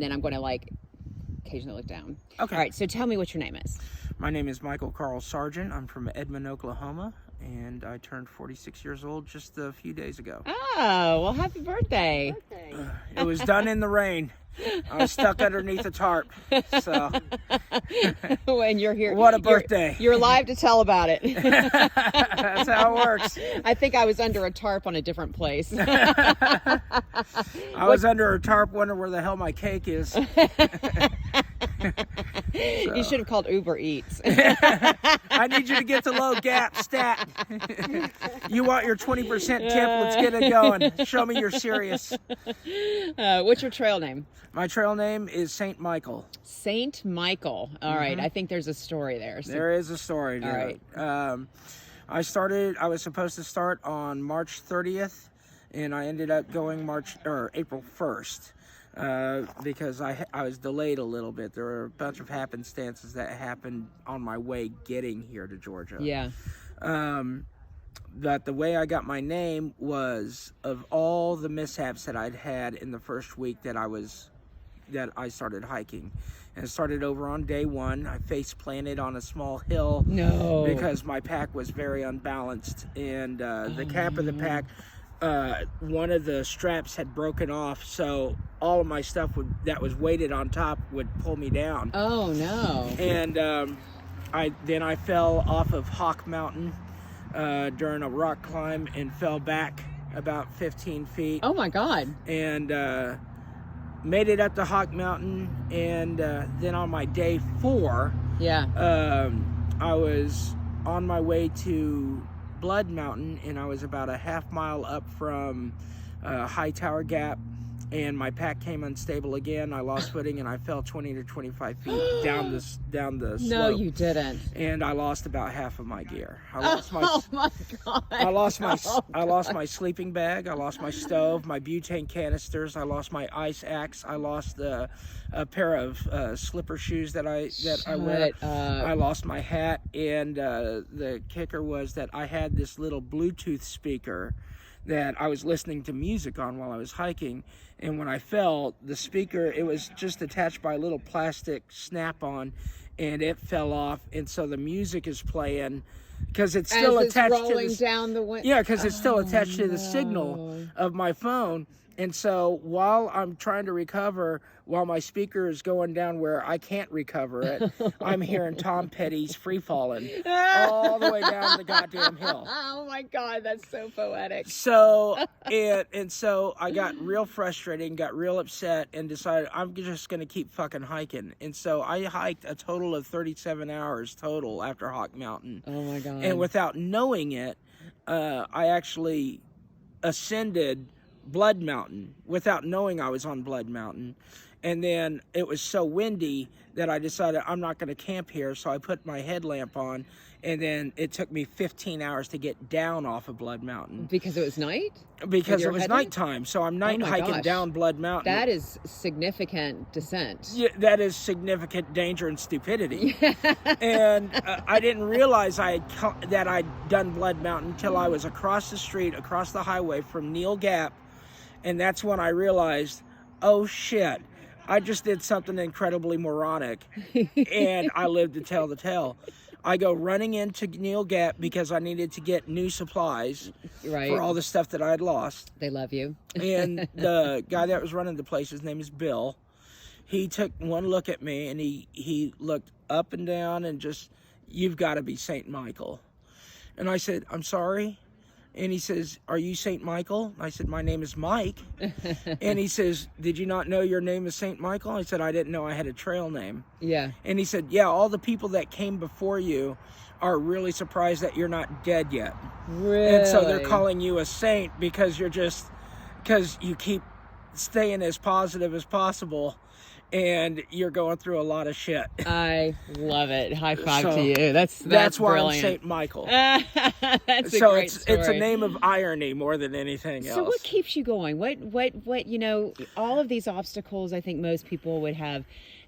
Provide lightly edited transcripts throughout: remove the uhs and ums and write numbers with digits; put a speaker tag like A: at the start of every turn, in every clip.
A: Then I'm going to like occasionally look down.
B: Okay.
A: All right. So tell me what your name is.
B: My name is Michael Carl Sargent. I'm from Edmond, Oklahoma, and I turned 46 years old just a few days ago.
A: Oh, well, happy birthday.
B: It was done in the rain. I was stuck underneath a tarp. So,
A: When you're here.
B: what a birthday.
A: You're alive to tell about it.
B: That's how it works.
A: I think I was under a tarp on a different place.
B: I was under a tarp wondering where the hell my cake is.
A: You should have called Uber Eats.
B: I need you to get the low gap stat. You want your 20% tip? Let's get it going. Show me you're serious.
A: What's your trail name?
B: My trail name is St. Michael.
A: Saint Michael. All right. I think there's a story there. So,
B: There is a story to
A: All
B: it. I was supposed to start on March 30th, and I ended up going April 1st. Because I was delayed a little bit. There were a bunch of happenstances that happened on my way getting here to Georgia.
A: yeah.
B: But the way I got my name was, of all the mishaps that I'd had in the first week that I started hiking. And it started over on day one. I face planted on a small hill.
A: No.
B: Because my pack was very unbalanced, and the cap of the pack, one of the straps had broken off, so all of my stuff that was weighted on top would pull me down.
A: Oh, no.
B: And I fell off of Hawk Mountain during a rock climb and fell back about 15 feet.
A: Oh, my God.
B: And made it up to Hawk Mountain, and then on my day 4,
A: Yeah.
B: I was on my way to Blood Mountain, and I was about a half mile up from Hightower Gap, and my pack came unstable again. I lost footing, and I fell 20 to 25 feet down the slope.
A: No, you didn't.
B: And I lost about half of my gear. I lost my
A: Oh, my God.
B: I lost my sleeping bag. I lost my stove, my butane canisters. I lost my ice axe. I lost a pair of slipper shoes that I wear.
A: Shut up.
B: I lost my hat, and the kicker was that I had this little Bluetooth speaker that I was listening to music on while I was hiking. And when I fell, the speaker, it was just attached by a little plastic snap-on, and it fell off. And so the music is playing because it's still
A: As it's
B: attached to
A: rolling
B: the
A: down the window.
B: yeah, because it's still attached to the signal of my phone. And so while I'm trying to recover, while my speaker is going down where I can't recover it, I'm hearing Tom Petty's Free Fallin' all the way down the goddamn hill.
A: Oh, my God. That's so poetic.
B: So so I got real frustrated and got real upset and decided I'm just going to keep fucking hiking. And so I hiked a total of 37 hours total after Hawk Mountain.
A: Oh, my God.
B: And without knowing it, I actually ascended Blood Mountain without knowing I was on Blood Mountain. And then it was so windy that I decided I'm not going to camp here. So I put my headlamp on, and then it took me 15 hours to get down off of Blood Mountain.
A: Because it was night?
B: Because
A: your
B: it was
A: headlamp?
B: nighttime. So I'm night
A: my
B: hiking
A: gosh.
B: down Blood Mountain.
A: That is significant descent.
B: Yeah, that is significant danger and stupidity. And I didn't realize that I'd done Blood Mountain until I was across the street, across the highway from Neal Gap. And that's when I realized, oh shit, I just did something incredibly moronic, and I lived to tell the tale. I go running into Neal Gap because I needed to get new supplies
A: Right.
B: for all the stuff that I had lost.
A: They love you.
B: And the guy that was running the place, his name is Bill. He took one look at me, and he looked up and down and just, you've got to be St. Michael. And I said, I'm sorry. And he says, are you St. Michael? I said, my name is Mike. And he says, did you not know your name is St. Michael? I said, I didn't know I had a trail name.
A: Yeah.
B: And he said, yeah, all the people that came before you are really surprised that you're not dead yet.
A: Really?
B: And so they're calling you a saint because you keep staying as positive as possible, and you're going through a lot of shit.
A: I love it. High five
B: So,
A: to you. That's
B: why
A: brilliant.
B: I'm St. Michael.
A: That's a
B: So
A: great
B: it's
A: story.
B: a name of irony more than anything else.
A: So what keeps you going? What all of these obstacles, I think most people would have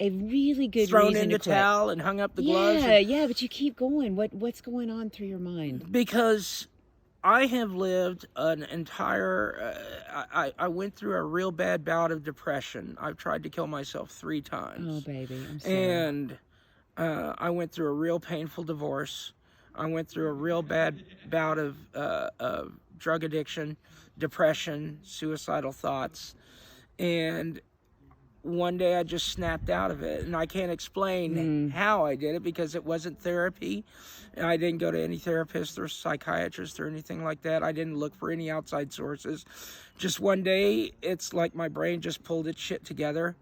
A: a really good
B: Thrown
A: reason
B: in
A: to
B: the
A: quit.
B: towel and hung up the gloves?
A: Yeah, but you keep going. What's going on through your mind?
B: Because I have lived an entire. I went through a real bad bout of depression. I've tried to kill myself 3 times.
A: Oh, baby, I'm sorry.
B: And I went through a real painful divorce. I went through a real bad bout of drug addiction, depression, suicidal thoughts, and one day I just snapped out of it. And I can't explain how I did it because it wasn't therapy. I didn't go to any therapist or psychiatrist or anything like that. I didn't look for any outside sources. Just one day, it's like my brain just pulled its shit together,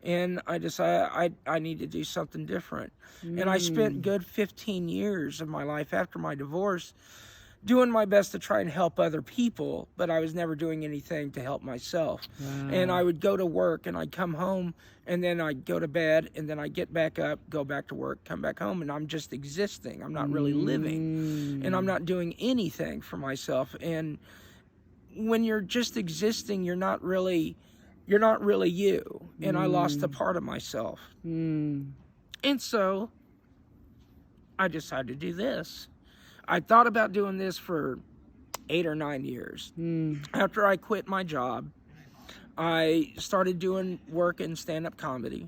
B: and I decided I need to do something different. And I spent good 15 years of my life after my divorce doing my best to try and help other people, but I was never doing anything to help myself.
A: Wow.
B: And I would go to work, and I'd come home, and then I'd go to bed, and then I'd get back up, go back to work, come back home, and I'm just existing. I'm not really living, and I'm not doing anything for myself. And when you're just existing, you're not really you. And I lost a part of myself. And so I decided to do this. I thought about doing this for 8 or 9 years. After I quit my job, I started doing work in stand-up comedy,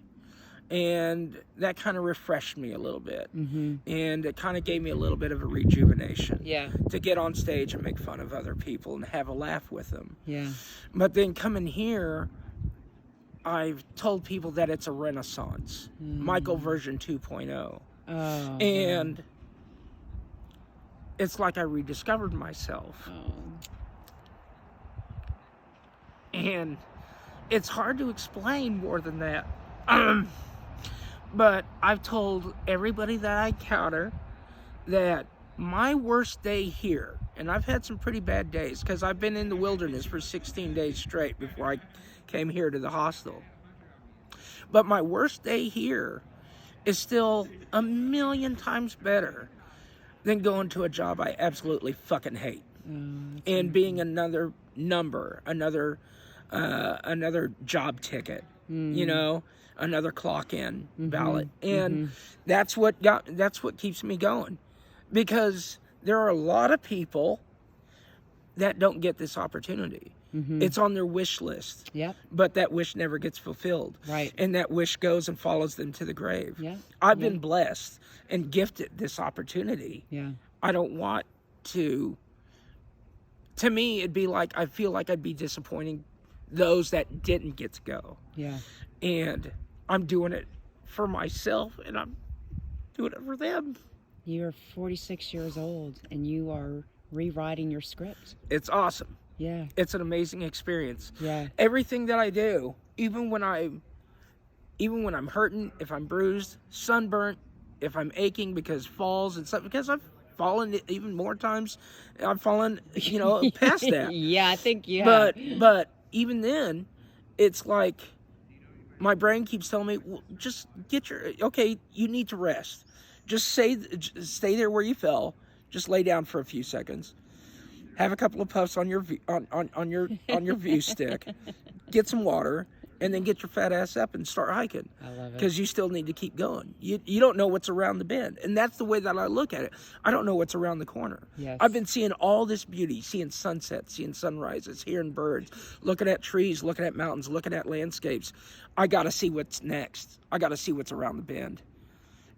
B: and that kind of refreshed me a little bit. And it kind of gave me a little bit of a rejuvenation.
A: Yeah.
B: To get on stage and make fun of other people and have a laugh with them.
A: Yeah.
B: But then coming here, I've told people that it's a renaissance. Michael version 2.0.
A: Oh.
B: And it's like I rediscovered myself.
A: Oh.
B: And it's hard to explain more than that. But I've told everybody that I encounter that my worst day here, and I've had some pretty bad days because I've been in the wilderness for 16 days straight before I came here to the hostel. But my worst day here is still a million times better than going to a job I absolutely fucking hate. And being another number, another job ticket, you know, another clock in ballot. And that's what keeps me going, because there are a lot of people that don't get this opportunity. It's on their wish list.
A: Yep.
B: But that wish never gets fulfilled.
A: Right.
B: And that wish goes and follows them to the grave.
A: Yeah.
B: I've been blessed and gifted this opportunity.
A: Yeah.
B: I don't want to me, it'd be like, I feel like I'd be disappointing those that didn't get to go.
A: Yeah.
B: And I'm doing it for myself, and I'm doing it for them.
A: You're 46 years old, and you are rewriting your script.
B: It's awesome.
A: Yeah.
B: It's an amazing experience.
A: Yeah.
B: Everything that I do, even when I'm hurting, if I'm bruised, sunburnt, if I'm aching because falls and stuff, because I've fallen even more times, I've fallen, you know, past that.
A: Yeah, I think you have.
B: But even then, it's like my brain keeps telling me, well, just okay, you need to rest. Just stay there where you fell. Just lay down for a few seconds. Have a couple of puffs on your on your view stick. Get some water, and then get your fat ass up and start hiking.
A: I love it.
B: Because you still need to keep going. You don't know what's around the bend. And that's the way that I look at it. I don't know what's around the corner.
A: Yes.
B: I've been seeing all this beauty, seeing sunsets, seeing sunrises, hearing birds, looking at trees, looking at mountains, looking at landscapes. I got to see what's next. I got to see what's around the bend.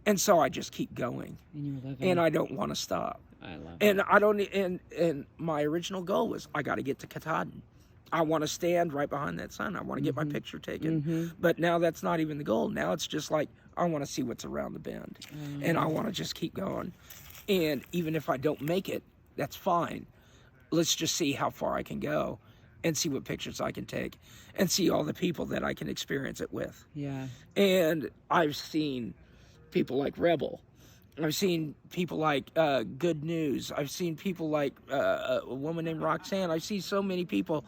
B: And so I just keep going.
A: And you're living.
B: And I don't want to stop.
A: I love
B: And I don't. And my original goal was I got to get to Katahdin. I want to stand right behind that sun. I want to get my picture taken. But now that's not even the goal. Now it's just like, I want to see what's around the bend. And I want to just keep going. And even if I don't make it, that's fine. Let's just see how far I can go and see what pictures I can take and see all the people that I can experience it with.
A: Yeah.
B: And I've seen people like Rebel. I've seen people like Good News. I've seen people like a woman named Roxanne. I see so many people,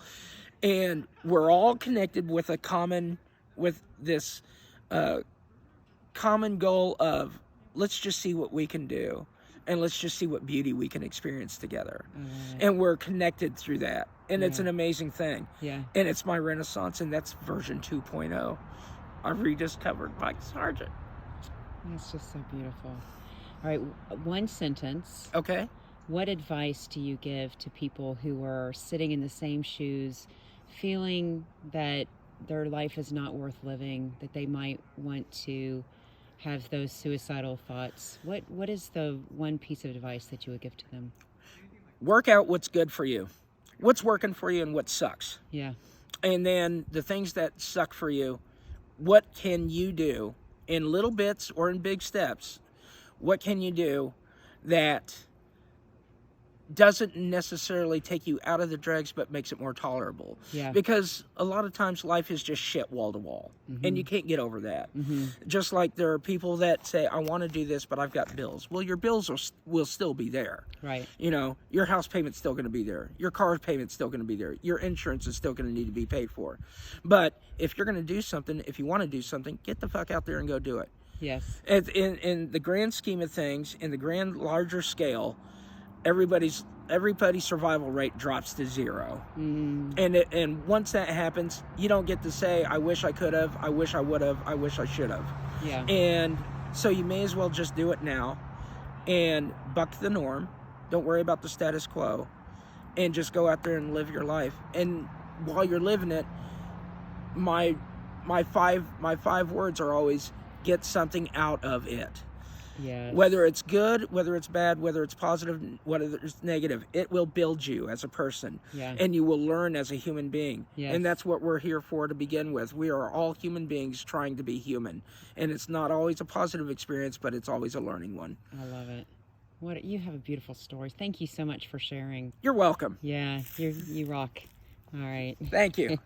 B: and we're all connected with this common goal of, let's just see what we can do, and let's just see what beauty we can experience together. And we're connected through that, and it's an amazing thing.
A: Yeah.
B: And it's my renaissance, and that's version 2.0. I've rediscovered Mike Sargent.
A: That's just so beautiful. All right, one sentence
B: Okay.
A: what advice do you give to people who are sitting in the same shoes, feeling that their life is not worth living, that they might want to have those suicidal thoughts? What is the one piece of advice that you would give to them?
B: Work out what's good for you, what's working for you, and what sucks.
A: Yeah.
B: And then the things that suck for you, what can you do in little bits or in big steps? What can you do that doesn't necessarily take you out of the dregs, but makes it more tolerable?
A: Yeah.
B: Because a lot of times life is just shit wall to wall, and you can't get over that. Just like there are people that say, I want to do this, but I've got bills. Well, your bills will still be there.
A: Right.
B: You know, your house payment's still going to be there. Your car payment's still going to be there. Your insurance is still going to need to be paid for. But if you're going to do something, if you want to do something, get the fuck out there and go do it.
A: Yes.
B: In the grand scheme of things, in the grand larger scale, everybody's survival rate drops to zero. And once that happens, you don't get to say, I wish I could have, I wish I would have, I wish I should have.
A: Yeah.
B: And so you may as well just do it now and buck the norm. Don't worry about the status quo, and just go out there and live your life. And while you're living it, my five words are always get something out of it.
A: Yes.
B: Whether it's good, whether it's bad, whether it's positive, whether it's negative, it will build you as a person.
A: Yeah.
B: And you will learn as a human being.
A: Yes.
B: And that's what we're here for to begin with. We are all human beings trying to be human. And it's not always a positive experience, but it's always a learning one.
A: I love it. You have a beautiful story. Thank you so much for sharing.
B: You're welcome.
A: Yeah, you rock. All right.
B: Thank you.